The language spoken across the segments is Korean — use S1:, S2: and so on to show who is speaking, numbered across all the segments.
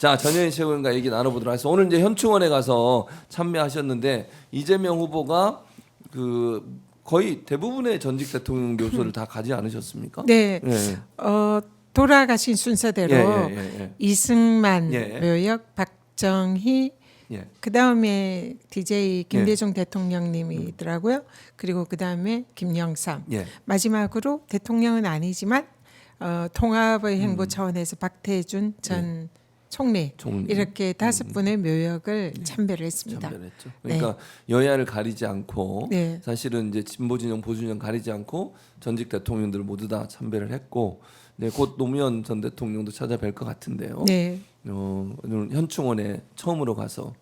S1: 자, 전현희 최고위원과 얘기 나눠보도록 하겠습니다. 오늘 이제 현충원에 가서 참배하셨는데 이재명 후보가 그 거의 대부분의 전직 대통령 묘소를 다 가지 않으셨습니까?
S2: 네.
S1: 예.
S2: 돌아가신 순서대로 이승만
S1: 예.
S2: 묘역, 박정희,
S1: 예.
S2: 그 다음에 DJ 김대중 대통령님이더라고요. 그리고 그 다음에 김영삼.
S1: 예.
S2: 마지막으로 대통령은 아니지만 통합의 행보 차원에서 박태준 전 총리 이렇게 5분의 묘역을 참배를 했습니다.
S1: 참배했죠. 그러니까 여야를 가리지 않고
S2: 네.
S1: 사실은 이제 진보 진영 보수 진영 가리지 않고 전직 대통령들 모두 다 참배를 했고, 네, 곧 노무현 전 대통령도 찾아뵐 것 같은데요.
S2: 네.
S1: 오늘 현충원에 처음으로 가서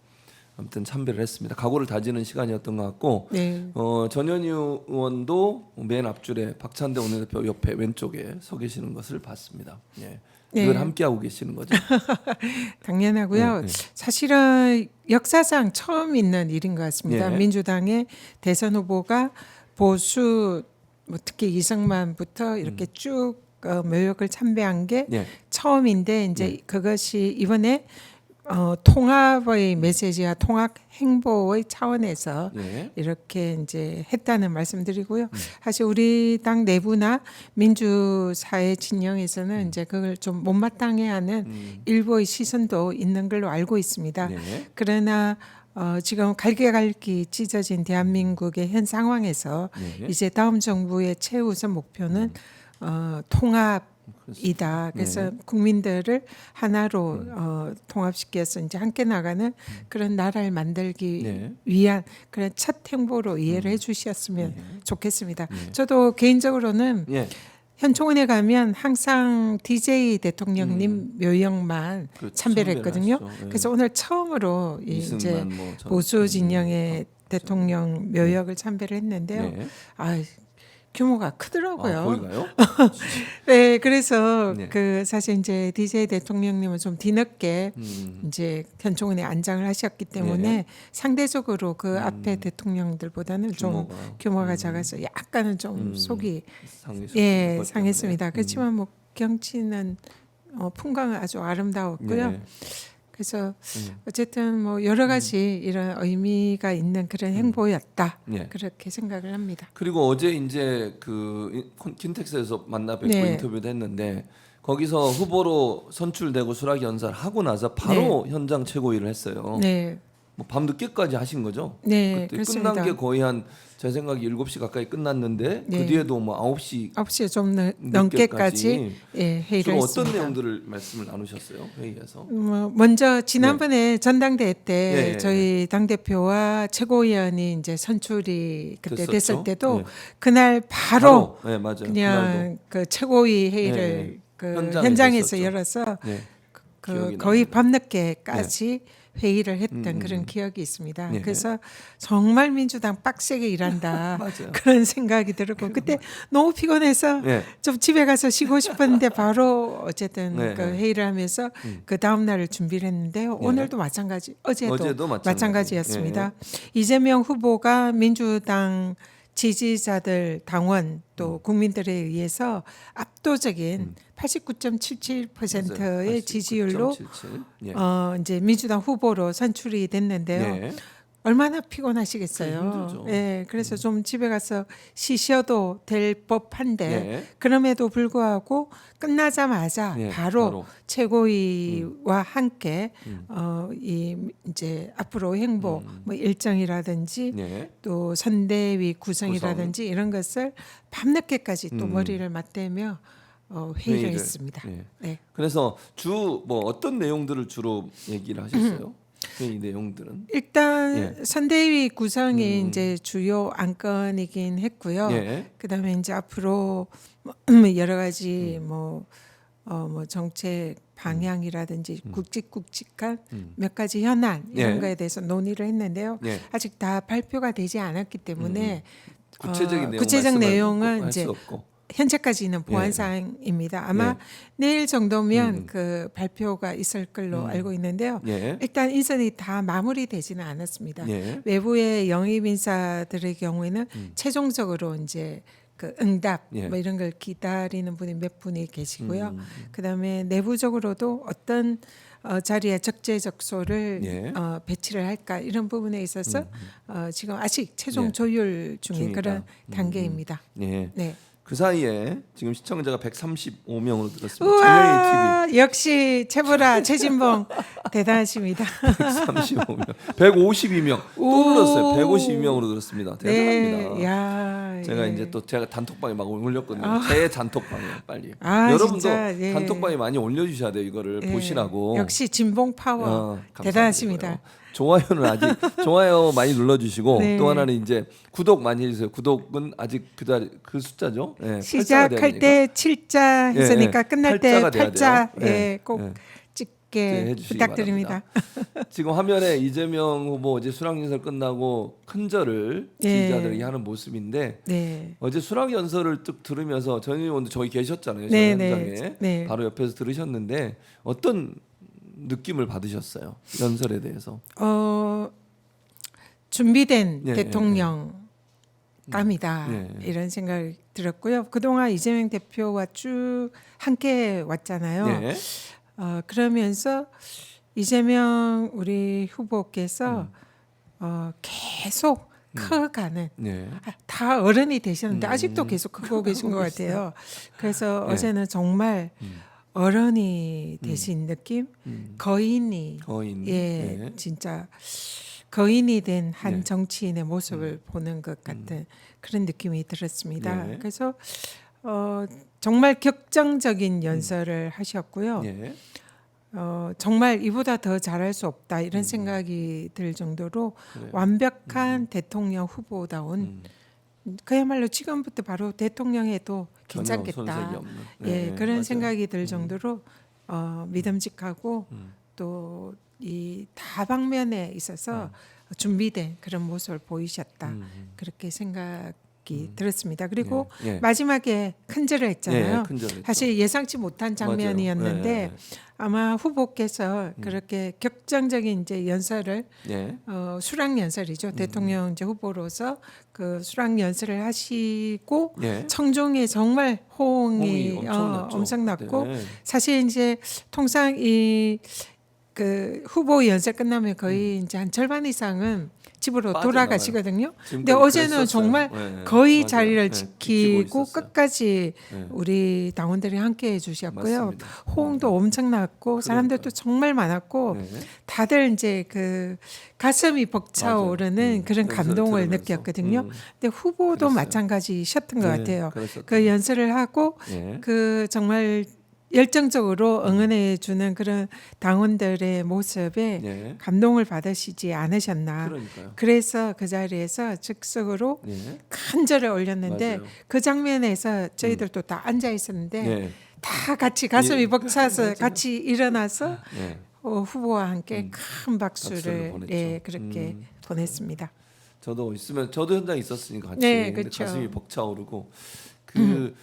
S1: 아무튼 참배를 했습니다. 각오를 다지는 시간이었던 것 같고,
S2: 네.
S1: 전현희 의원도 맨 앞줄에 박찬대 원내대표 옆에 왼쪽에 서 계시는 것을 봤습니다. 예. 이걸 함께 하고 계시는 거죠.
S2: 당연하고요. 사실은 역사상 처음 있는 일인 것 같습니다. 민주당의 대선 후보가 보수 뭐 특히 이승만부터 이렇게 쭉 묘역을 참배한 게 처음인데 이제 그것이 이번에 통합의 메시지와 통합 행보의 차원에서 이렇게 이제 했다는 말씀드리고요. 사실 우리 당 내부나 민주사회 진영에서는 이제 그걸 좀 못마땅해하는 일부의 시선도 있는 걸로 알고 있습니다. 그러나 지금 갈기갈기 찢어진 대한민국의 현 상황에서 이제 다음 정부의 최우선 목표는 통합이다. 그래서 국민들을 하나로 통합시켜서 이제 함께 나가는 그런 나라를 만들기 위한 그런 첫 행보로 이해를 해주셨으면 좋겠습니다. 저도 개인적으로는 현충원에 가면 항상 DJ 대통령님 묘역만 참배를 했거든요. 그래서 오늘 처음으로 이제 보수 진영의 대통령 묘역을 참배를 했는데요. 규모가 크더라고요.
S1: 거기가요?
S2: 네, 그래서 그 사실 이제 DJ 대통령님은 좀 뒤늦게 이제 현충원에 안장을 하셨기 때문에 상대적으로 그 앞에 대통령들보다는 좀 규모가 작아서 약간은 좀 속이 상했습니다. 그렇지만 뭐 경치는 풍광은 아주 아름다웠고요. 그래서 어쨌든 뭐 여러 가지 이런 의미가 있는 그런 행보였다. 그렇게 생각을 합니다.
S1: 그리고 어제 이제 그 킨텍스에서 만나 뵙고 인터뷰도 했는데 거기서 후보로 선출되고 수락 연설을 하고 나서 바로 현장 최고위를 했어요. 뭐 밤 늦게까지 하신 거죠?
S2: 네,
S1: 그때
S2: 그렇습니다.
S1: 끝난 게 거의 한 제 생각에 7시 가까이 끝났는데 그 뒤에도 뭐 9시에
S2: 좀 넘게까지 회의를
S1: 주로
S2: 했습니다.
S1: 어떤 내용들을 말씀을 나누셨어요? 회의에서?
S2: 먼저 지난번에 전당대회 때 저희 당대표와 최고위원이 이제 선출이 그때 됐을 때도 그날 바로
S1: 맞아요.
S2: 그냥 그 최고위 회의를 그 현장에서 열어서 그 거의 밤늦게까지 회의를 했던 그런 기억이 있습니다. 그래서 정말 민주당 빡세게 일한다 그런 생각이 들었고 그때 너무 피곤해서 좀 집에 가서 쉬고 싶었는데 바로 어쨌든 그 회의를 하면서 그 다음 날을 준비를 했는데요. 오늘도 마찬가지, 어제도 마찬가지였습니다. 이재명 후보가 민주당 지지자들, 당원 또 국민들에 의해서 압도적인 89.77%의 지지율로 이제 민주당 후보로 선출이 됐는데요. 얼마나 피곤하시겠어요. 그래서 좀 집에 가서 쉬셔도 될 법한데 그럼에도 불구하고 끝나자마자 바로 최고위와 함께 이 이제 앞으로 행보 뭐 일정이라든지 또 선대위 구성이라든지 이런 것을 밤늦게까지 또 머리를 맞대며 회의를 했습니다.
S1: 그래서 주 뭐 어떤 내용들을 주로 얘기를 하셨어요? 회의 내용들은
S2: 일단 선대위 구성이 이제 주요 안건이긴 했고요. 그다음에 이제 앞으로 여러 가지 뭐 정책 방향이라든지 굵직굵직한 몇 가지 현안 이런 거에 대해서 논의를 했는데요. 아직 다 발표가 되지 않았기 때문에 구체적 내용은 이제 현재까지는 보완 사항입니다. 아마 내일 정도면 그 발표가 있을 걸로 알고 있는데요. 일단 인선이 다 마무리되지는 않았습니다. 외부의 영입 인사들의 경우에는 최종적으로 이제 그 응답 뭐 이런 걸 기다리는 분이 몇 분이 계시고요. 그다음에 내부적으로도 어떤 자리에 적재적소를
S1: 예.
S2: 배치를 할까 이런 부분에 있어서 지금 아직 최종
S1: 예.
S2: 조율 중인
S1: 중이다.
S2: 그런 단계입니다.
S1: 예.
S2: 네.
S1: 그 사이에 지금 시청자가 135명으로 들었습니다.
S2: 우와, 역시 최보라 최진봉 대단하십니다.
S1: 135명, 152명 또 늘었어요. 152명으로 들었습니다. 대단합니다.
S2: 네, 야,
S1: 제가
S2: 예.
S1: 이제 또 제가 단톡방에 막 올렸거든요. 제 단톡방에 빨리.
S2: 아,
S1: 여러분도
S2: 진짜, 예.
S1: 단톡방에 많이 올려주셔야 돼요. 이거를
S2: 예.
S1: 보시라고.
S2: 역시 진봉 파워
S1: 감사드리고요.
S2: 대단하십니다.
S1: 좋아요는 아직 좋아요 많이 눌러주시고
S2: 네.
S1: 또 하나는 이제 구독 많이 해주세요. 구독은 아직 그 숫자죠. 예,
S2: 시작할 때 7자 했으니까
S1: 예,
S2: 끝날 때
S1: 팔자가 돼야
S2: 8자
S1: 돼요.
S2: 예, 꼭
S1: 예.
S2: 찍게
S1: 해주시기
S2: 부탁드립니다.
S1: 지금 화면에 이재명 후보 어제 수락연설 끝나고 큰절을
S2: 예.
S1: 지지자들에게 하는 모습인데
S2: 네.
S1: 어제 수락연설을 쭉 들으면서 전 의원도 저희 계셨잖아요. 저
S2: 네,
S1: 현장에
S2: 네, 네.
S1: 바로 옆에서 들으셨는데 어떤 느낌을 받으셨어요? 연설에 대해서.
S2: 준비된
S1: 예,
S2: 대통령감이다
S1: 예.
S2: 이런 생각이 들었고요. 그동안 이재명 대표와 쭉 함께 왔잖아요.
S1: 예.
S2: 그러면서 이재명 우리 후보께서 계속 커가는
S1: 예.
S2: 다 어른이 되셨는데 아직도 계속 크고 계신 것 같아요. 그래서
S1: 예.
S2: 어제는 정말 어른이 되신 느낌, 거인이
S1: 거인.
S2: 예,
S1: 예.
S2: 진짜 거인이 된 한
S1: 예.
S2: 정치인의 모습을 보는 것 같은 그런 느낌이 들었습니다.
S1: 예.
S2: 그래서 정말 격정적인 연설을 하셨고요.
S1: 예.
S2: 정말 이보다 더 잘할 수 없다 이런 생각이 들 정도로
S1: 그래요.
S2: 완벽한 대통령 후보다운 그야말로 지금부터 바로 대통령해도
S1: 전혀
S2: 괜찮겠다.
S1: 손색이 없는.
S2: 예, 그런
S1: 맞아요.
S2: 생각이 들 정도로 믿음직하고 또 이 다방면에 있어서 준비된 그런 모습을 보이셨다. 그렇게 생각이 들었습니다. 그리고
S1: 예.
S2: 마지막에 큰절을 했잖아요.
S1: 예, 큰절했죠.
S2: 사실 예상치 못한 장면이었는데
S1: 맞아요. 예,
S2: 아마 후보께서 그렇게 격정적인 이제 연설을
S1: 예.
S2: 수락 연설이죠. 대통령 이제 후보로서 그 수락 연설을 하시고
S1: 예.
S2: 청중에 정말 호응이
S1: 호응이 엄청났죠.
S2: 엄청났고
S1: 네.
S2: 사실 이제 통상 이 그 후보 연설 끝나면 거의 이제 한 절반 이상은 집으로
S1: 빠져나가요.
S2: 돌아가시거든요. 근데
S1: 지금까지
S2: 어제는
S1: 그랬었어요.
S2: 정말
S1: 예,
S2: 거의
S1: 맞아요.
S2: 자리를
S1: 예,
S2: 지키고
S1: 있었어요.
S2: 끝까지
S1: 예.
S2: 우리 당원들이 함께 해주셨고요.
S1: 맞습니다.
S2: 호응도 엄청났고 사람들도 정말 많았고
S1: 네.
S2: 다들 이제 그 가슴이 벅차오르는 그런
S1: 연설
S2: 감동을
S1: 들으면서.
S2: 느꼈거든요. 근데 후보도
S1: 그랬어요.
S2: 마찬가지셨던 것
S1: 네,
S2: 같아요.
S1: 그랬었죠.
S2: 그 연설을 하고
S1: 예.
S2: 그 정말 열정적으로 응원해 주는 그런 당원들의 모습에
S1: 예.
S2: 감동을 받으시지 않으셨나.
S1: 그러니까요.
S2: 그래서 그 자리에서 즉석으로
S1: 예.
S2: 큰 절을 올렸는데
S1: 맞아요.
S2: 그 장면에서 저희들도 다 앉아 있었는데
S1: 예.
S2: 다 같이 가슴이
S1: 예.
S2: 벅차서
S1: 맞아요.
S2: 같이 일어나서
S1: 예.
S2: 후보와 함께 큰
S1: 박수를
S2: 박수를
S1: 보냈죠.
S2: 예, 그렇게 보냈습니다.
S1: 저도 있으면 저도 현장에 있었으니까 같이
S2: 네,
S1: 근데
S2: 그렇죠.
S1: 가슴이 벅차오르고 그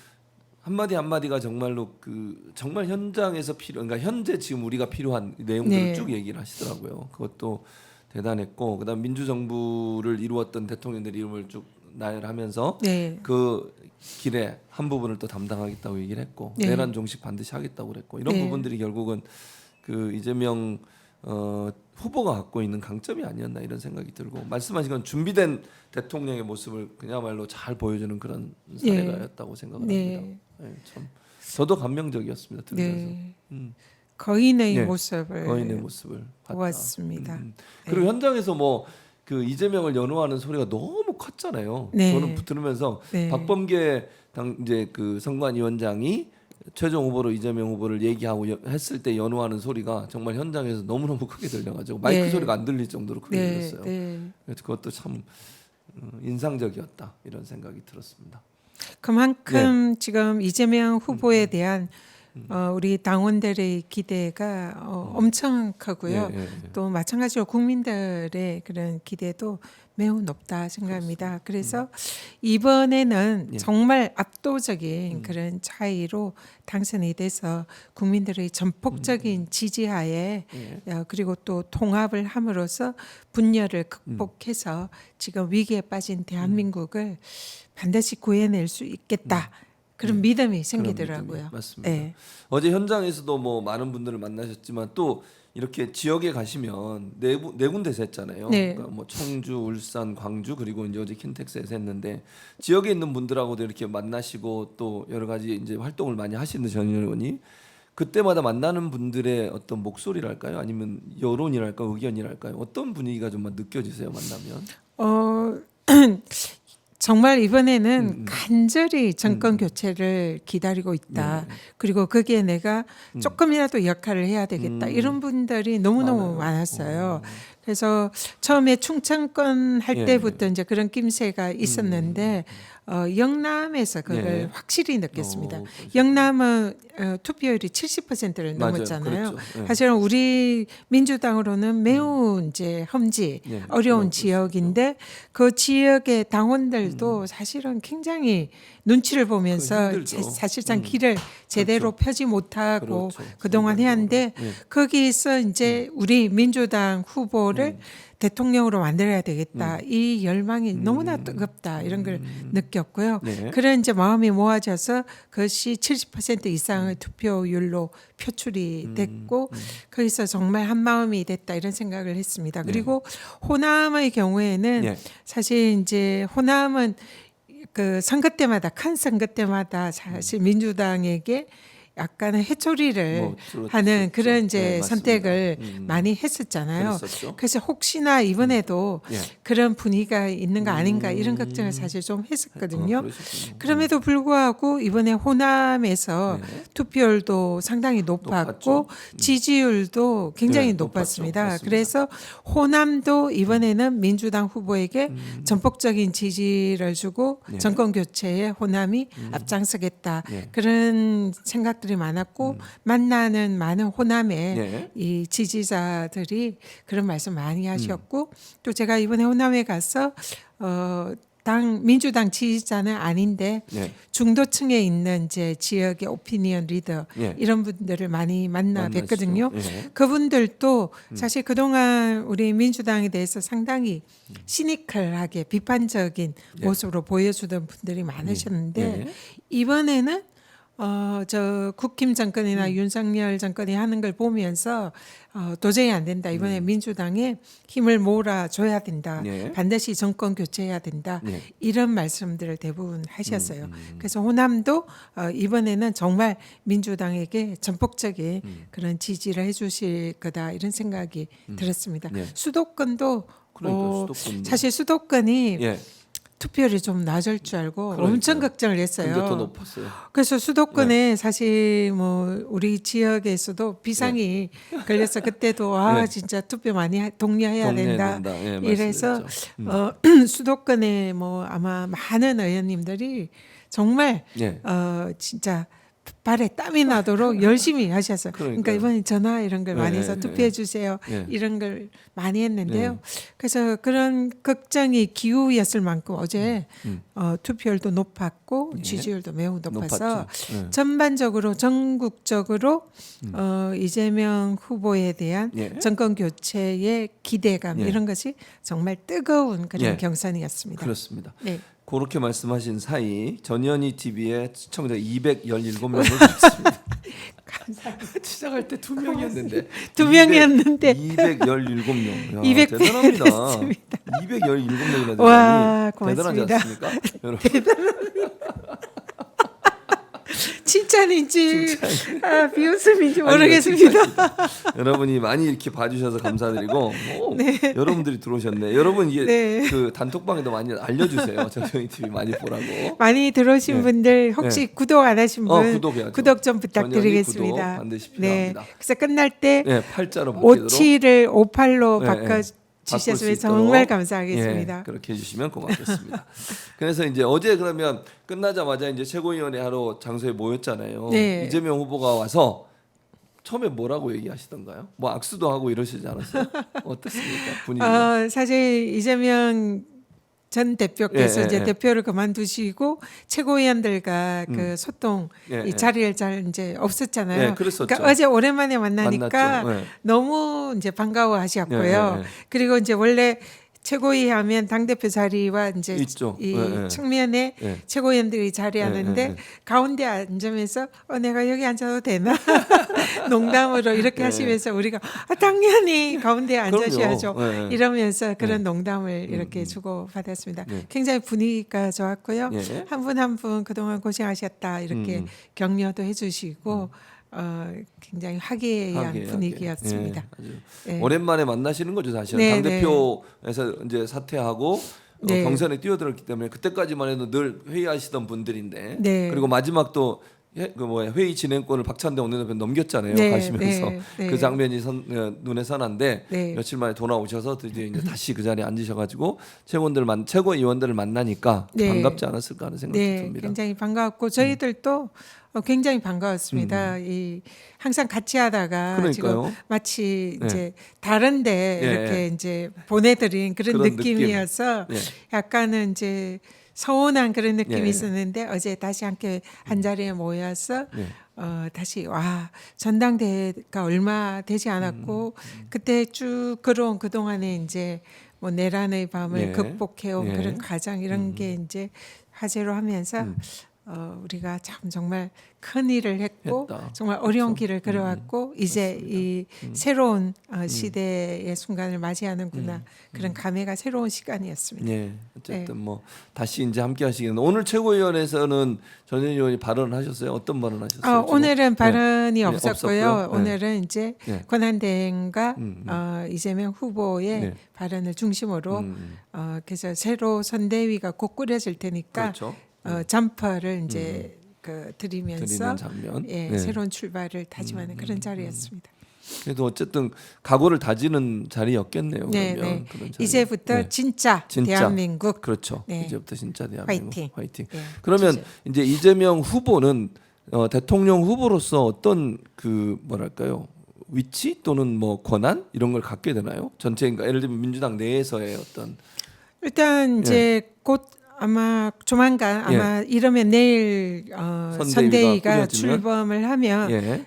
S1: 한마디 한마디가 정말로 그 정말 현장에서 그러니까 현재 지금 우리가 필요한 내용들을
S2: 네.
S1: 쭉 얘기를 하시더라고요. 그것도 대단했고 그다음 민주정부를 이루었던 대통령들 이름을 쭉 나열하면서
S2: 네.
S1: 그 길에 한 부분을 또 담당하겠다고 얘기를 했고
S2: 네.
S1: 내란 종식 반드시 하겠다고 그랬고 이런
S2: 네.
S1: 부분들이 결국은 그 이재명 후보가 갖고 있는 강점이 아니었나 이런 생각이 들고 말씀하신 건 준비된 대통령의 모습을 그야말로 잘 보여주는 그런 사례가였다고 생각을
S2: 네.
S1: 합니다. 네, 참 저도 감명적이었습니다. 들으면서
S2: 네.
S1: 음.
S2: 거인의
S1: 네.
S2: 모습을
S1: 거인의 모습을 봤다.
S2: 보았습니다.
S1: 그리고 현장에서 뭐 그 이재명을 연호하는 소리가 너무 컸잖아요.
S2: 네.
S1: 저는 들으면서
S2: 네.
S1: 박범계 당 이제 그 선관위원장이 최종 후보로 이재명 후보를 얘기하고 했을 때 연호하는 소리가 정말 현장에서 너무너무 크게 들려가지고 마이크
S2: 네.
S1: 소리가 안 들릴 정도로 크게
S2: 네.
S1: 들렸어요.
S2: 네.
S1: 그래서 그것도 참 인상적이었다 이런 생각이 들었습니다.
S2: 그만큼
S1: 네.
S2: 지금 이재명 후보에 대한 우리 당원들의 기대가 엄청 크고요.
S1: 예, 예, 예.
S2: 또 마찬가지로 국민들의 그런 기대도 매우 높다 생각합니다. 그래서 이번에는
S1: 예.
S2: 정말 압도적인 그런 차이로 당선이 돼서 국민들의 전폭적인 지지하에
S1: 예.
S2: 그리고 또 통합을 함으로써 분열을 극복해서 지금 위기에 빠진 대한민국을 반드시 구해낼 수 있겠다. 그런 믿음이 생기더라고요.
S1: 믿음이 맞습니다.
S2: 네.
S1: 어제 현장에서도 뭐 많은 분들을 만나셨지만 또 이렇게 지역에 가시면 네 군데서 했잖아요.
S2: 네.
S1: 그러니까 뭐 청주, 울산, 광주 그리고 이제 어제 킨텍스에서 했는데 지역에 있는 분들하고도 이렇게 만나시고 또 여러 가지 이제 활동을 많이 하시는 전 의원이 그때마다 만나는 분들의 어떤 목소리랄까요? 아니면 여론이랄까요? 의견이랄까요? 어떤 분위기가 좀 느껴지세요? 만나면?
S2: 정말 이번에는 간절히 정권 교체를 기다리고 있다.
S1: 네.
S2: 그리고 거기에 내가 조금이라도 역할을 해야 되겠다. 이런 분들이 너무너무 많았어요. 그래서 처음에 충청권 할
S1: 예.
S2: 때부터 이제 그런 낌새가 있었는데 영남에서 그걸
S1: 예.
S2: 확실히 느꼈습니다.
S1: 그러시구나.
S2: 영남은 투표율이 70%를
S1: 맞아요.
S2: 넘었잖아요.
S1: 그랬죠. 예.
S2: 사실은 우리 민주당으로는 매우 이제 험지
S1: 예.
S2: 어려운
S1: 그럴 수
S2: 지역인데 그 지역의 당원들도 사실은 굉장히 눈치를 보면서
S1: 힘들죠.
S2: 사실상 길을 제대로 펴지 못하고
S1: 그렇죠.
S2: 그동안 해왔는데
S1: 예.
S2: 거기서 이제 우리 민주당 후보를 대통령으로 만들어야 되겠다. 이 열망이 너무나 뜨겁다. 이런 걸 느꼈고요.
S1: 네.
S2: 그런 이제 마음이 모아져서 그것이 70% 이상의 투표율로 표출이 됐고 거기서 정말 한 마음이 됐다 이런 생각을 했습니다. 그리고 호남의 경우에는
S1: 예.
S2: 사실 이제 호남은 그 선거 때마다 큰 선거 때마다 사실 민주당에게 약간의 해초리를
S1: 뭐 그렇죠.
S2: 하는 그런 이제
S1: 네, 맞습니다.
S2: 선택을 많이 했었잖아요.
S1: 그랬었죠.
S2: 그래서 혹시나 이번에도
S1: 예.
S2: 그런 분위기가 있는 거 아닌가 이런 걱정을 사실 좀 했었거든요.
S1: 그러셨군요.
S2: 그럼에도 불구하고 이번에 호남에서
S1: 네.
S2: 투표율도 상당히 높았고
S1: 높았죠.
S2: 지지율도 굉장히
S1: 네,
S2: 높았습니다.
S1: 높았죠. 맞습니다.
S2: 그래서 호남도 이번에는 민주당 후보에게 전폭적인 지지를 주고
S1: 네.
S2: 정권 교체에 호남이 앞장서겠다
S1: 네.
S2: 그런 생각들이 많았고 만나는 많은 호남의
S1: 네.
S2: 이 지지자들이 그런 말씀 많이 하셨고 또 제가 이번에 호남에 가서 당 민주당 지지자는 아닌데
S1: 네.
S2: 중도층에 있는 이제 지역의 오피니언 리더
S1: 예.
S2: 이런 분들을 많이 만나
S1: 만나시죠.
S2: 뵀거든요.
S1: 예.
S2: 그분들도 사실 그동안 우리 민주당에 대해서 상당히 시니컬하게 비판적인 모습으로 보여주던 분들이 많으셨는데
S1: 예.
S2: 이번에는 저 국힘 정권이나 윤석열 정권이 하는 걸 보면서 도저히 안 된다. 이번에 민주당에 힘을 몰아줘야 된다.
S1: 예.
S2: 반드시 정권 교체해야 된다.
S1: 예.
S2: 이런 말씀들을 대부분 하셨어요. 그래서 호남도 이번에는 정말 민주당에게 전폭적인 그런 지지를 해주실 거다 이런 생각이 들었습니다.
S1: 예.
S2: 수도권도
S1: 그러니까 수도권도.
S2: 사실 수도권이
S1: 예.
S2: 투표율이 좀 낮을 줄 알고
S1: 그러니까요.
S2: 엄청 걱정을 했어요.
S1: 근데 더 높았어요.
S2: 그래서 수도권에 사실 뭐 우리 지역에서도 비상이 걸려서 그때도
S1: 네.
S2: 진짜 투표 많이 독려해야 된다.
S1: 예,
S2: 이래서 수도권에 뭐 아마 많은 의원님들이 정말
S1: 예.
S2: 진짜 발에 땀이 나도록 열심히 하셨어요. 그러니까
S1: 그러니까요.
S2: 이번에 전화 이런 걸 많이 해서
S1: 네,
S2: 투표해 주세요.
S1: 네.
S2: 이런 걸 많이 했는데요. 그래서 그런 걱정이 기우였을 만큼 어제 투표율도 높았고
S1: 예.
S2: 지지율도 매우 높아서
S1: 높았죠. 예.
S2: 전반적으로 전국적으로 이재명 후보에 대한
S1: 예.
S2: 정권 교체의 기대감
S1: 예.
S2: 이런 것이 정말 뜨거운 그런
S1: 예.
S2: 경선이었습니다.
S1: 그렇습니다.
S2: 네.
S1: 그렇게 말씀하신 사이 전현희 TV의 시청자 217명을 드렸습니다.
S2: 감사합니다.
S1: 시작할 때 2명이었는데
S2: 두 명이었는데
S1: 217명.
S2: 200 배
S1: 대단합니다.
S2: 됐습니다.
S1: 217명이나 되다니
S2: 와,
S1: 대단하지
S2: 고맙습니다.
S1: 않습니까? 여러분.
S2: 칭찬인지 비웃음인지 모르겠습니다.
S1: 여러분이 많이 이렇게 봐주셔서 감사드리고
S2: 네.
S1: 여러분들이 들어오셨네. 여러분 이게
S2: 네.
S1: 그 단톡방에도 많이 알려주세요. 전현희 TV 많이 보라고.
S2: 많이 들어오신
S1: 네.
S2: 분들 혹시 구독 안 하신 분
S1: 구독해야죠.
S2: 구독 좀
S1: 전현희
S2: 부탁드리겠습니다.
S1: 구독 반드시
S2: 네.
S1: 필요합니다.
S2: 그래서 끝날 때
S1: 네, 팔자로 바뀌도록
S2: 57을 58로
S1: 네,
S2: 바꿔
S1: 바꿀
S2: 주셨으면
S1: 수 있도록.
S2: 정말 감사하겠습니다.
S1: 예, 그렇게 해주시면 고맙겠습니다. 그래서 이제 어제 그러면 끝나자마자 이제 최고위원회 하러 장소에 모였잖아요.
S2: 네.
S1: 이재명 후보가 와서 처음에 뭐라고 얘기하시던가요? 뭐 악수도 하고 이러시지 않았어요? 어떻습니까 분위기가?
S2: 사실 이재명 전 대표께서
S1: 예,
S2: 이제
S1: 예.
S2: 대표를 그만두시고 최고위원들과 그 소통
S1: 예,
S2: 이
S1: 예.
S2: 자리를 잘 이제 없었잖아요.
S1: 예, 그랬었죠.
S2: 그러니까 어제 오랜만에 만나니까
S1: 만났죠. 예.
S2: 너무 이제 반가워하셨고요.
S1: 예, 예, 예.
S2: 그리고 이제 원래 최고위 하면 당대표 자리와 이제
S1: 있죠.
S2: 이
S1: 네,
S2: 측면에
S1: 네.
S2: 최고위원들이 자리하는데
S1: 네, 네, 네.
S2: 가운데 앉으면서 내가 여기 앉아도 되나 농담으로 이렇게
S1: 네.
S2: 하시면서 우리가 당연히 가운데 앉으셔야죠.
S1: 네, 네.
S2: 이러면서 그런
S1: 네.
S2: 농담을 이렇게 주고 받았습니다.
S1: 네.
S2: 굉장히 분위기가 좋았고요.
S1: 네.
S2: 한 분 한 분 그동안 고생하셨다 이렇게 격려도 해주시고 굉장히 화기애애한 분위기였습니다.
S1: 아주
S2: 네.
S1: 오랜만에 만나시는 거죠, 사실은.
S2: 네,
S1: 당대표에서 이제 사퇴하고
S2: 네.
S1: 경선에 뛰어들었기 때문에 그때까지만 해도 늘 회의하시던 분들인데
S2: 네.
S1: 그리고 마지막 또 회의 진행권을 박찬대 원내대표 넘겼잖아요.
S2: 네,
S1: 가시면서
S2: 네, 네.
S1: 그 장면이 눈에 선한데
S2: 네.
S1: 며칠 만에 돌아오셔서 드디어 이제 다시 그 자리에 앉으셔가지고 최고위원들을 만나니까
S2: 네.
S1: 반갑지 않았을까 하는 생각이
S2: 네,
S1: 듭니다.
S2: 굉장히 반가웠고 저희들도 굉장히 반가웠습니다. 이 항상 같이 하다가
S1: 그러니까요.
S2: 지금 마치
S1: 네.
S2: 이제 다른데
S1: 예,
S2: 이렇게
S1: 예.
S2: 이제 보내드린 그런
S1: 그런
S2: 느낌이어서
S1: 느낌. 예.
S2: 약간은 이제 서운한 그런 느낌이
S1: 예.
S2: 있었는데 어제 다시 함께 한 자리에 모여서
S1: 네.
S2: 다시 전당대회가 얼마 되지 않았고 그때 쭉 걸어온 그 동안에 이제 뭐 내란의 밤을
S1: 네.
S2: 극복해온
S1: 네.
S2: 그런 과정 이런 게 이제 화제로 하면서 우리가 참 정말 큰 일을 했고
S1: 했다.
S2: 정말 어려운
S1: 그렇죠.
S2: 길을 걸어왔고 이제 이 새로운 시대의 순간을 맞이하는구나 그런 감회가 새로운 시간이었습니다.
S1: 네, 어쨌든 뭐 다시 이제 함께 하시겠는데 오늘 최고위원회에서는 전 의원이 발언을 하셨어요. 어떤 발언 하셨어요? 지금?
S2: 오늘은 발언이
S1: 네,
S2: 없었고요.
S1: 없었고요. 네.
S2: 오늘은 이제
S1: 네.
S2: 권한대행과 이재명 후보의
S1: 네.
S2: 발언을 중심으로 그래서 새로 선대위가 곧 꾸려질 테니까
S1: 그렇죠.
S2: 점퍼를 이제 드리면서
S1: 드리는 장면. 네.
S2: 새로운 출발을 다짐하는 그런 자리였습니다.
S1: 그래도 어쨌든 각오를 다지는 자리였겠네요.
S2: 네,
S1: 그러면
S2: 네.
S1: 그런 자리.
S2: 이제부터
S1: 네.
S2: 진짜 대한민국
S1: 그렇죠.
S2: 네.
S1: 이제부터 진짜 대한민국
S2: 화이팅. 네.
S1: 그러면
S2: 진짜.
S1: 이제 이재명 후보는 대통령 후보로서 어떤 그 뭐랄까요? 위치 또는 뭐 권한 이런 걸 갖게 되나요? 전체 그러니까 예를 들면 민주당 내에서의 어떤
S2: 일단 이제 곧 아마 조만간 아마 이러면 내일 선대위가
S1: 꾸려지면?
S2: 출범을 하면
S1: 예.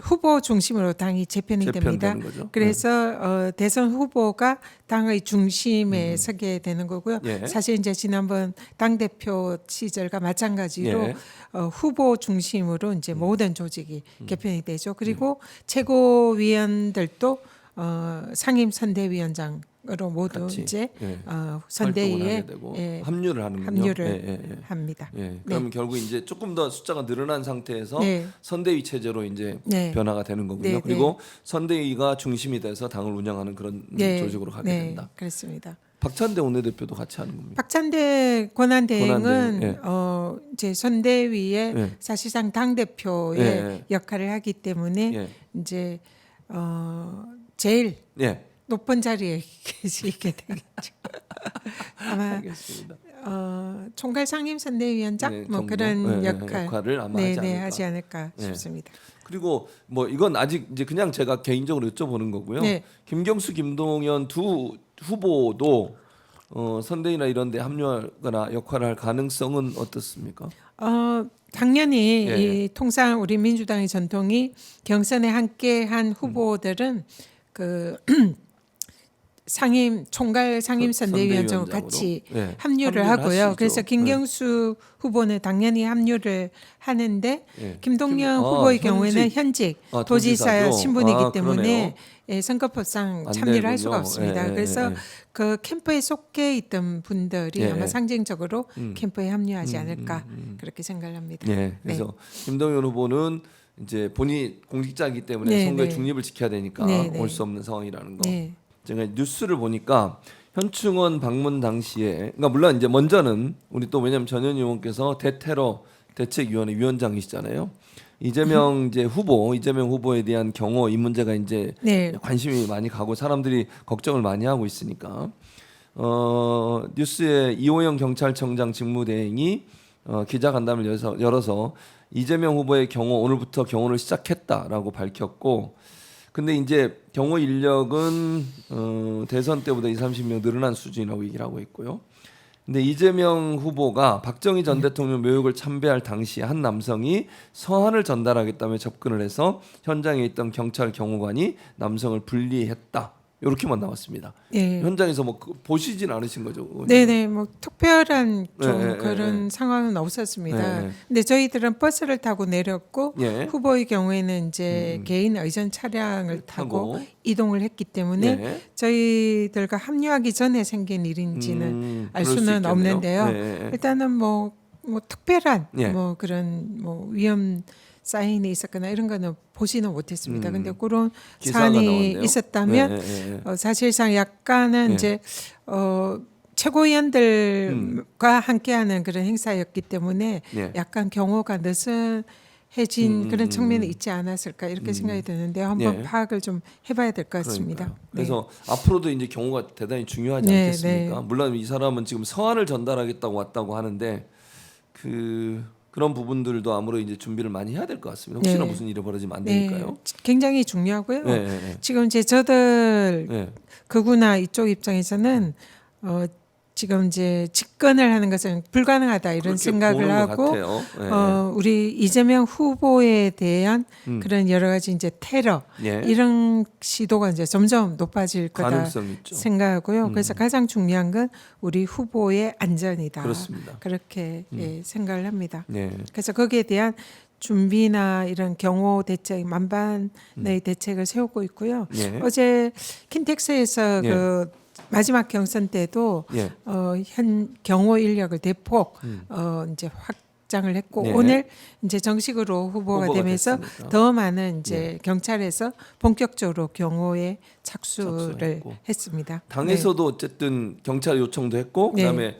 S2: 후보 중심으로 당이 재편이 됩니다.
S1: 재편되는 거죠.
S2: 그래서 대선 후보가 당의 중심에 서게 되는 거고요.
S1: 예.
S2: 사실 이제 지난번 당 대표 시절과 마찬가지로
S1: 예.
S2: 후보 중심으로 이제 모든 조직이 개편이 되죠. 그리고 최고위원들도 상임 선대위원장으로 모두
S1: 같이,
S2: 이제
S1: 예.
S2: 선대위에
S1: 활동을 하게 되고 합류를 하는군요.
S2: 합류를 합니다.
S1: 그러면 결국 이제 조금 더 숫자가 늘어난 상태에서
S2: 네.
S1: 선대위 체제로 이제
S2: 네.
S1: 변화가 되는 거군요.
S2: 네,
S1: 그리고 선대위가 중심이 돼서 당을 운영하는 그런 조직으로 가게 된다.
S2: 그렇습니다.
S1: 박찬대 원내대표도 같이 하는 겁니다.
S2: 박찬대 권한대행은
S1: 권한대행,
S2: 이제 선대위의
S1: 예.
S2: 사실상 당 대표의
S1: 예.
S2: 역할을 하기 때문에
S1: 예.
S2: 이제 제일
S1: 예.
S2: 높은 자리에 계시게 되겠죠. 아마
S1: 알겠습니다.
S2: 총괄 상임 선대위원장
S1: 네,
S2: 뭐
S1: 정도?
S2: 그런
S1: 네,
S2: 역할을
S1: 아마
S2: 하지 않을까
S1: 네.
S2: 싶습니다.
S1: 그리고 뭐 이건 아직 이제 그냥 제가 개인적으로 여쭤보는 거고요.
S2: 네.
S1: 김경수, 김동연 두 후보도 선대위나 이런 데 합류하거나 역할을 할 가능성은 어떻습니까?
S2: 당연히
S1: 예.
S2: 이 통상 우리 민주당의 전통이 경선에 함께한 후보들은 그 총괄 상임 선대위원장으로 같이
S1: 예.
S2: 합류를
S1: 합류를
S2: 하고요.
S1: 하시죠.
S2: 그래서 김경수 후보는 당연히 합류를 하는데
S1: 예.
S2: 김동연 후보의
S1: 현직.
S2: 경우에는 현직
S1: 도지사죠?
S2: 도지사 신분이기 때문에
S1: 그러네요.
S2: 선거법상
S1: 안
S2: 참여를 할
S1: 되군요.
S2: 수가 없습니다.
S1: 예,
S2: 그래서
S1: 예.
S2: 그 캠프에 속해 있던 분들이
S1: 예,
S2: 아마
S1: 예.
S2: 상징적으로 캠프에 합류하지 않을까 그렇게 생각을 합니다.
S1: 예. 그래서 김동연 후보는 이제 본인이 공직자이기 때문에
S2: 네,
S1: 선거의
S2: 네.
S1: 중립을 지켜야 되니까
S2: 네, 네.
S1: 올 수 없는 상황이라는 거.
S2: 네.
S1: 제가 뉴스를 보니까 현충원 방문 당시에 그러니까 물론 이제 먼저는 우리 또 왜냐면 전현 의원께서 대테러 대책위원회 위원장이시잖아요. 이재명 후보에 대한 경호 이 문제가 이제
S2: 네.
S1: 관심이 많이 가고 사람들이 걱정을 많이 하고 있으니까 뉴스에 이호영 경찰청장 직무대행이 기자간담을 열어서 이재명 후보의 경호 오늘부터 경호를 시작했다라고 밝혔고 근데 이제 경호 인력은 대선 때보다 20-30명 늘어난 수준이라고 얘기를 하고 있고요. 근데 이재명 후보가 박정희 전 대통령 묘역을 참배할 당시 한 남성이 서한을 전달하겠다며 접근을 해서 현장에 있던 경찰 경호관이 남성을 분리했다. 이렇게만 나왔습니다.
S2: 예.
S1: 현장에서 뭐 보시진 않으신 거죠?
S2: 네네, 뭐 특별한 좀
S1: 네,
S2: 그런 상황은 없었습니다.
S1: 네.
S2: 근데 저희들은 버스를 타고 내렸고
S1: 예.
S2: 후보의 경우에는 이제 개인 의전 차량을 타고 이동을 했기 때문에
S1: 네.
S2: 저희들과 합류하기 전에 생긴 일인지는 알
S1: 그럴 수
S2: 수는
S1: 있겠네요.
S2: 없는데요.
S1: 네.
S2: 일단은 뭐 특별한
S1: 예.
S2: 뭐 그런 뭐 위험 사인이 있었거나 이런 거는 보지는 못했습니다. 근데 그런
S1: 기사가
S2: 사안이
S1: 나왔네요.
S2: 있었다면 사실상 약간은
S1: 예.
S2: 이제 최고위원들과 함께하는 그런 행사였기 때문에
S1: 예.
S2: 약간 경호가 느슨해진 그런 측면이 있지 않았을까 이렇게 생각이 드는데 한번
S1: 예.
S2: 파악을 좀 해봐야 될 것 같습니다.
S1: 그러니까요. 그래서 앞으로도 이제 경우가 대단히 중요하지
S2: 네,
S1: 않겠습니까?
S2: 네.
S1: 물론 이 사람은 지금 서한을 전달하겠다고 왔다고 하는데 그런 부분들도 아무래도 이제 준비를 많이 해야 될 것 같습니다. 혹시나
S2: 네.
S1: 무슨 일이 벌어지면 안
S2: 네,
S1: 되니까요.
S2: 굉장히 중요하고요.
S1: 네, 네, 네.
S2: 지금 이제 저들
S1: 네.
S2: 극우나 이쪽 입장에서는 지금 이제 집권을 하는 것은 불가능하다 이런
S1: 그렇게
S2: 생각을
S1: 보는 것
S2: 하고
S1: 같아요. 네.
S2: 우리 이재명 후보에 대한 그런 여러 가지 이제 테러
S1: 예.
S2: 이런 시도가 이제 점점 높아질 거다
S1: 가능성 있죠.
S2: 생각하고요. 그래서 가장 중요한 건 우리 후보의 안전이다.
S1: 그렇습니다.
S2: 그렇게 생각을 합니다.
S1: 네.
S2: 그래서 거기에 대한 준비나 이런 경호 대책 만반의 대책을 세우고 있고요.
S1: 예.
S2: 어제 킨텍스에서
S1: 예.
S2: 그 마지막 경선 때도
S1: 예.
S2: 현 경호 인력을 대폭 이제 확장을 했고
S1: 네.
S2: 오늘 이제 정식으로 후보가 되면서
S1: 됐으니까.
S2: 더 많은 이제 경찰에서 본격적으로 경호에 착수를
S1: 착수했고.
S2: 했습니다.
S1: 당에서도 어쨌든 경찰 요청도 했고
S2: 네.
S1: 그다음에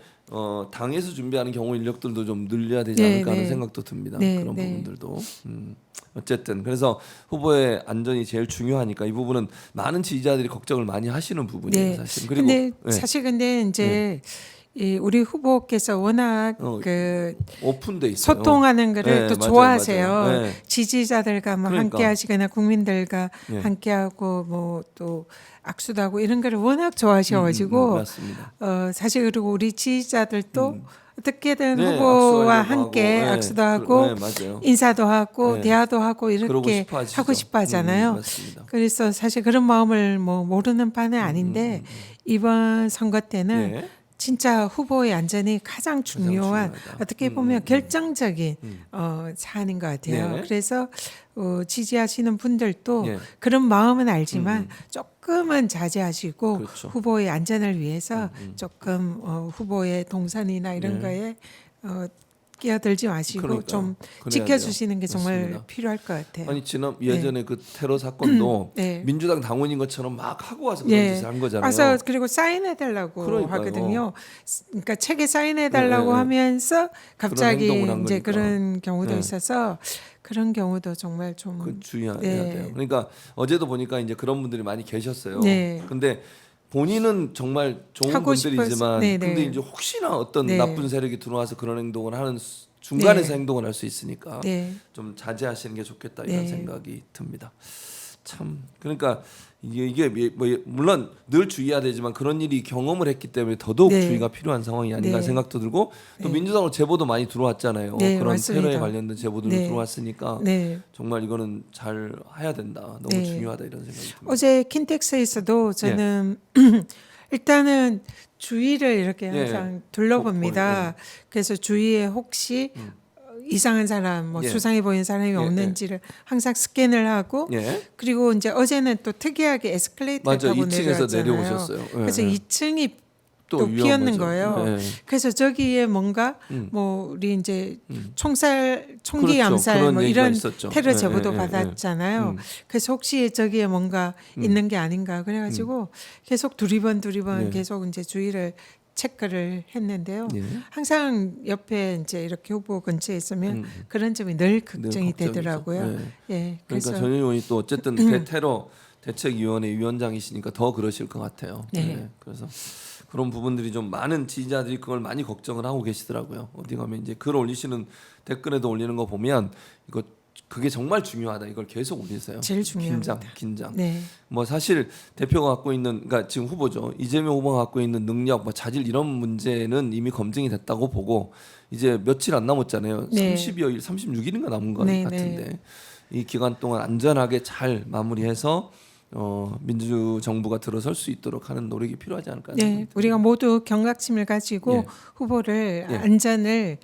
S1: 당에서 준비하는 경호 인력들도 좀 늘려야 되지
S2: 네,
S1: 않을까 하는
S2: 네.
S1: 생각도 듭니다.
S2: 네,
S1: 그런
S2: 네.
S1: 부분들도 어쨌든 그래서 후보의 안전이 제일 중요하니까 이 부분은 많은 지지자들이 걱정을 많이 하시는 부분이에요,
S2: 네.
S1: 사실. 그리고
S2: 근데
S1: 네.
S2: 사실 근데 이제 이 우리 후보께서 워낙 그
S1: 오픈돼 있어요.
S2: 소통하는 거를
S1: 네,
S2: 또
S1: 맞아요,
S2: 좋아하세요.
S1: 맞아요. 네.
S2: 지지자들과 뭐
S1: 그러니까.
S2: 함께 하시거나 국민들과
S1: 네.
S2: 함께 하고 뭐 또 악수도 하고 이런 거를 워낙 좋아하셔가지고
S1: 맞습니다.
S2: 사실 그리고 우리 지지자들도 어떻게든
S1: 네,
S2: 후보와
S1: 악수하려고
S2: 함께
S1: 하고, 네,
S2: 악수도 하고
S1: 네, 맞아요.
S2: 인사도 하고
S1: 네.
S2: 대화도 하고
S1: 그러고
S2: 이렇게
S1: 싶어 하시죠.
S2: 하고 싶어 하잖아요.
S1: 맞습니다.
S2: 그래서 사실 그런 마음을 뭐 모르는 바는 아닌데 이번 선거 때는
S1: 예.
S2: 진짜 후보의 안전이 가장 중요한
S1: 중요하다.
S2: 어떻게 보면 결정적인 사안인 것 같아요.
S1: 네.
S2: 그래서 지지하시는 분들도
S1: 예.
S2: 그런 마음은 알지만 조금은 자제하시고
S1: 그렇죠.
S2: 후보의 안전을 위해서 조금 후보의 동선이나 이런 거에 끼어들지 마시고
S1: 그러니까요.
S2: 좀
S1: 그래야
S2: 지켜주시는 게
S1: 돼요.
S2: 정말
S1: 맞습니다.
S2: 필요할 것 같아요.
S1: 아니 지난 예전에 그 테러 사건도
S2: 네.
S1: 민주당 당원인 것처럼 막 하고 와서 그런
S2: 예.
S1: 짓을 한 거잖아요.
S2: 와서 그리고 사인해달라고
S1: 그러니까요.
S2: 하거든요. 그러니까 책에 사인해달라고
S1: 네, 네.
S2: 하면서 갑자기
S1: 행동을 한
S2: 이제
S1: 거니까.
S2: 그런 경우도
S1: 네.
S2: 있어서 그런 경우도 정말 좀
S1: 그 주의해야
S2: 네.
S1: 돼요. 그러니까 어제도 보니까 이제 그런 분들이 많이 계셨어요.
S2: 네.
S1: 근데 본인은 정말 좋은
S2: 하고
S1: 분들이지만
S2: 네, 네.
S1: 근데 이제 혹시나 어떤
S2: 네.
S1: 나쁜 세력이 들어와서 그런 행동을 하는 중간에서
S2: 네.
S1: 행동을 할 수 있으니까
S2: 네.
S1: 좀 자제하시는 게 좋겠다 이런
S2: 네.
S1: 생각이 듭니다. 참 그러니까 이게 뭐 물론 늘 주의해야 되지만 그런 일이 경험을 했기 때문에 더더욱
S2: 네.
S1: 주의가 필요한 상황이 아닌가
S2: 네.
S1: 생각도 들고 또
S2: 네.
S1: 민주당으로 제보도 많이 들어왔잖아요.
S2: 네,
S1: 그런
S2: 맞습니다.
S1: 테러에 관련된 제보들도
S2: 네.
S1: 들어왔으니까
S2: 네.
S1: 정말 이거는 잘 해야 된다. 너무
S2: 네.
S1: 중요하다 이런 생각이 듭니다.
S2: 어제 킨텍스에서도 저는 일단은 주위를 이렇게
S1: 예.
S2: 항상 둘러봅니다. 그래서 주위에 혹시 이상한 사람, 뭐
S1: 예.
S2: 수상해 보이는 사람이
S1: 예,
S2: 없는지를 항상 스캔을 하고
S1: 예.
S2: 그리고 이제 어제는 또 특이하게 에스컬레이터
S1: 맞아
S2: 타고
S1: 2층에서
S2: 내려왔잖아요.
S1: 내려오셨어요. 예,
S2: 그래서
S1: 예.
S2: 2층이 또
S1: 위험하죠.
S2: 비었는 거예요.
S1: 예.
S2: 그래서 저기에 뭔가 뭐 우리 이제 총기
S1: 그렇죠.
S2: 암살
S1: 그런
S2: 뭐
S1: 얘기가
S2: 이런
S1: 있었죠.
S2: 테러
S1: 예,
S2: 제보도
S1: 예, 예,
S2: 받았잖아요. 그래서 혹시 저기에 뭔가 있는 게 아닌가 그래가지고 계속 두리번
S1: 예.
S2: 계속 이제 주의를 체크를 했는데요.
S1: 예.
S2: 항상 옆에 이제 이렇게 후보 근처에 있으면 그런 점이 늘 걱정이
S1: 걱정이죠.
S2: 되더라고요.
S1: 예.
S2: 예,
S1: 그러니까
S2: 그래서
S1: 전 의원이 또 어쨌든 대테러 대책위원회 위원장이시니까 더 그러실 것 같아요.
S2: 네.
S1: 네. 그래서 그런 부분들이 좀 많은 지지자들이 그걸 많이 걱정을 하고 계시더라고요. 어디 가면 이제 글 올리시는 댓글에도 올리는 거 보면 이거 그게 정말 중요하다. 이걸 계속 올리세요.
S2: 제일 중요합니다.
S1: 긴장.
S2: 네.
S1: 뭐 사실 대표가 갖고 있는 그러니까 지금 후보죠. 이재명 후보가 갖고 있는 능력, 뭐 자질 이런 문제는 이미 검증이 됐다고 보고 이제 며칠 안 남았잖아요.
S2: 네.
S1: 30여일, 36일인가 남은 것
S2: 네,
S1: 같은데
S2: 네.
S1: 이 기간 동안 안전하게 잘 마무리해서 민주정부가 들어설 수 있도록 하는 노력이 필요하지 않을까.
S2: 네, 우리가 모두 경각심을 가지고
S1: 예.
S2: 후보를
S1: 예.
S2: 안전을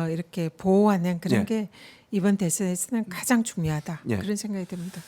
S2: 이렇게 보호하는 그런
S1: 예.
S2: 게 이번 대선에서는 가장 중요하다
S1: 예.
S2: 그런 생각이 듭니다.